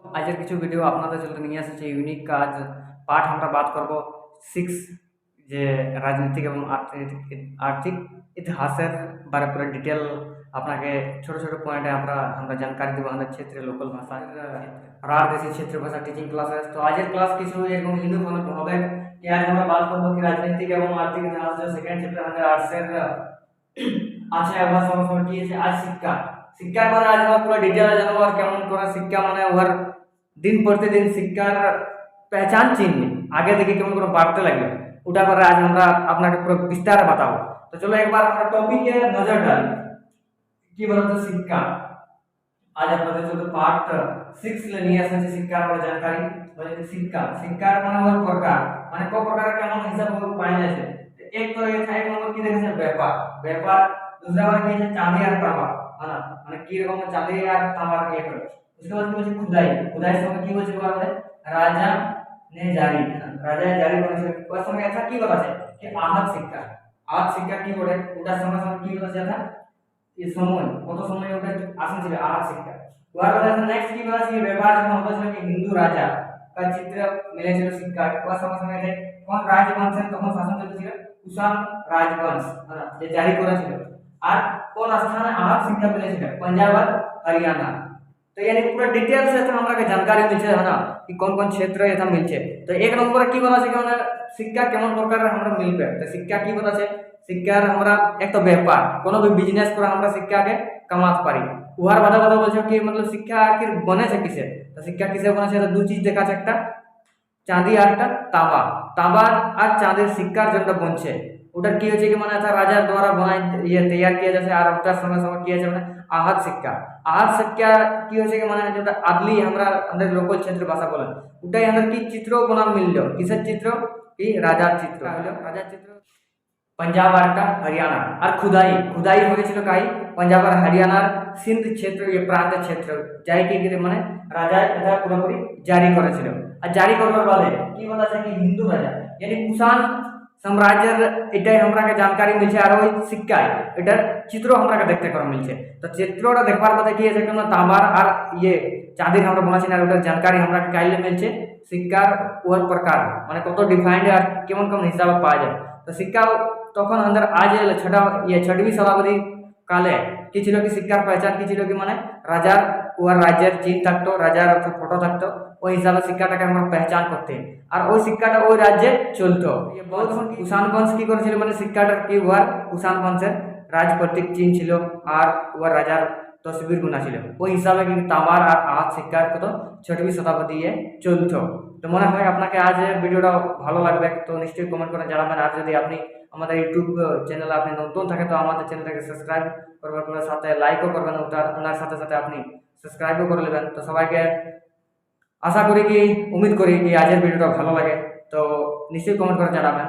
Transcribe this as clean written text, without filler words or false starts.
আজকের কিছু ভিডিও আপনাদের জন্য নিয়ে এসেছে ইউনিক কাজ পাঠ। আমরা বাদ করব 6 যে রাজনৈতিক এবং আর্থিক ইতিহাসের বারে পুরো ডিটেল আপনাকে ছোট ছোট পয়েন্টে আমরা আমরা জানকারি দেবো আমাদের ক্ষেত্রে লোকাল ভাষা রার দেশি ক্ষেত্রে ভাষা টিচিং ক্লাসেস। তো আজকের ক্লাস কিছু এরকম ইউনিক হবে কি আজ আমরা বাদ করবো কি রাজনৈতিক এবং আর্থিক ইতিহাস যে সেকেন্ড চ্যাপ্টার আমাদের আর্টসের আছে ওর সঙ্গে সঙ্গে কি আছে আজ শিক্ষা শিক্ষার মানে আজ আমরা পুরো ডিটেলে জানবো আর কেমন করে শিক্ষা মানে ওর दिन प्रतिदिन शिक्षार पहचान चिन्ह आगे देखिए केमन করে বাড়তে লাগবে ওটা করে আজ আমরা আপনাকে পুরো বিস্তারে বাতাবো। তো চলো একবার আমরা টপিকে নজর ডালি কি বলতো শিক্ষা। আজ আপনাদের জন্য পার্ট 6 লে নিয়ে আসছে শিক্ষার বড় জানকারি বলে শিক্ষা শিক্ষার মানে ওর প্রকার মানে ক প্রকার কেমন হিসাব পাওয়া যাচ্ছে। एक तो ये था एक नंबर की देखा व्यापार व्यापार दूसरा बार की चांदी और तांबा है ना মানে কি রকম চাঁদি আর তামার ইয়ে করে। उसके बाद की বলছে খুদাই খুদাই সময় কি বলছে বলা রাজা ने জারি রাজা জারি করেছে ওই সময় এটা কি বলা আছে कि আহাত শিক্ষা কি বলে ওটার সঙ্গে সঙ্গে কি বলা যায় এই সময় কত সময় ওটা আসন ছিল আহাত শিক্ষা। ওর বলা আছে নেক্সট কি বলা আছে ব্যাপার যখন হতো ছিল कि হিন্দু রাজা का चित्र मिलेছিল শিক্ষা ওর সঙ্গে সঙ্গে যে কোন রাজবংশের তখন শাসন চলছিল কুষাণ রাজবংশ যে জারি করেছিল। আর কোন স্থানে আহাত শিক্ষা মিলেছিল पंजाब और हरियाणा। तो यानी पूरा डिटेल से हमरा के जानकारी मिलছে है ना कि कौन कौन क्षेत्र এটা মিলছে। তো এক নম্বর কি বলা আছে কি মানে শিক্ষা কেমন প্রকার আমরা মিলবে। তো শিক্ষা কি বলা আছে শিক্ষার আমরা এক তো ব্যাপার কোনো भी बिजनेस করে আমরা শিক্ষাকে কামাতে পারি। উহার বাদে বাদে বলছে কি मतलब শিক্ষা আখির বনেছে কিসে। তো শিক্ষা কিসে বনেছে তো দুই চিজ দেখা আছে একটা চাঁদি আর একটা তামা তামার আর চাঁদের শিক্ষার জন্য বনছে ওটা কি হচ্ছে কি মানে রাজার দ্বারা বানাই ইয়ে তৈরি किया যাচ্ছে আর ওটার সঙ্গে সঙ্গে কি আছে মানে আহাত শিক্ষা কি হচ্ছে কি মানে যেটা আদলি আমরা আমাদের লোকাল ক্ষেত্রে ভাষা বলেন ওটাই আমাদের কি চিত্র বনাম মিলল কিসের চিত্র কি রাজার চিত্র হলো রাজার চিত্র। पंजाब আর একটা হরিয়ানা আর খুদাই হয়েছিল কাই पंजाब আর হরিয়ানার সিন্ধ ক্ষেত্র এই প্রান্ত ক্ষেত্র যাই কি মানে রাজা এটা পুরোপুরি জারি করেছিল। আর জারি করার বলে কি বলা যায় কি হিন্দু রাজা यानी কুষাণ সাম্রাজ্যের এটাই আমরাকে জানকারি মিলছে আর ওই শিক্ষায় এটার চিত্র আমরাকে দেখতে পারা মিলছে। তো চিত্রটা দেখবার পরে কি আছে কেন তামার আর ইয়ে চাঁদির আমরা বলেছি না ওটার জানকারি আমরাকে কাইলে মিলছে শিক্ষার ওর প্রকার মানে কত ডিফাইন্ড আর কেমন কেমন হিসাবে পাওয়া যায়। তো শিক্ষা তখন আমাদের আজ ছঠবি শতাব্দী কালে কি ছিল কি শিক্ষার পহচান কি ছিল কি মানে রাজার ওর রাজ্যের চিহ্ন থাকতো রাজার ফটো থাকতো ওই হিসাবে শিক্ষাটাকে আমরা পহচান করতে আর ওই শিক্ষাটা ওই রাজ্যে চলতো। তখন কুষাণ বংশ কি করেছিল মানে শিক্ষাটার কি ওর কুষাণ বংশের রাজ প্রতীক চিহ্ন ছিল আর ওর রাজার তসবির গুণা ছিল ওই হিসাবে কিন্তু তামার আর আহাত শিক্ষার কত ছঠবি শতাব্দী চলতো। তো মনে হয় আপনাকে আজ ভিডিওটা ভালো লাগবে তো নিশ্চয়ই কমেন্ট করে জানাবেন। আর যদি আপনি আমাদের ইউটিউব চ্যানেলে আপনি নতুন থাকে তো আমাদের চ্যানেলটাকে সাবস্ক্রাইব করবার সাথে লাইকও করবেন ওনার সাথে সাথে আপনি সাবস্ক্রাইবও করে নেবেন। তো সবাইকে আশা করি কি উম্মিদ করি কি আজের ভিডিওটা ভালো লাগে তো নিশ্চয়ই কমেন্ট করে জানাবেন।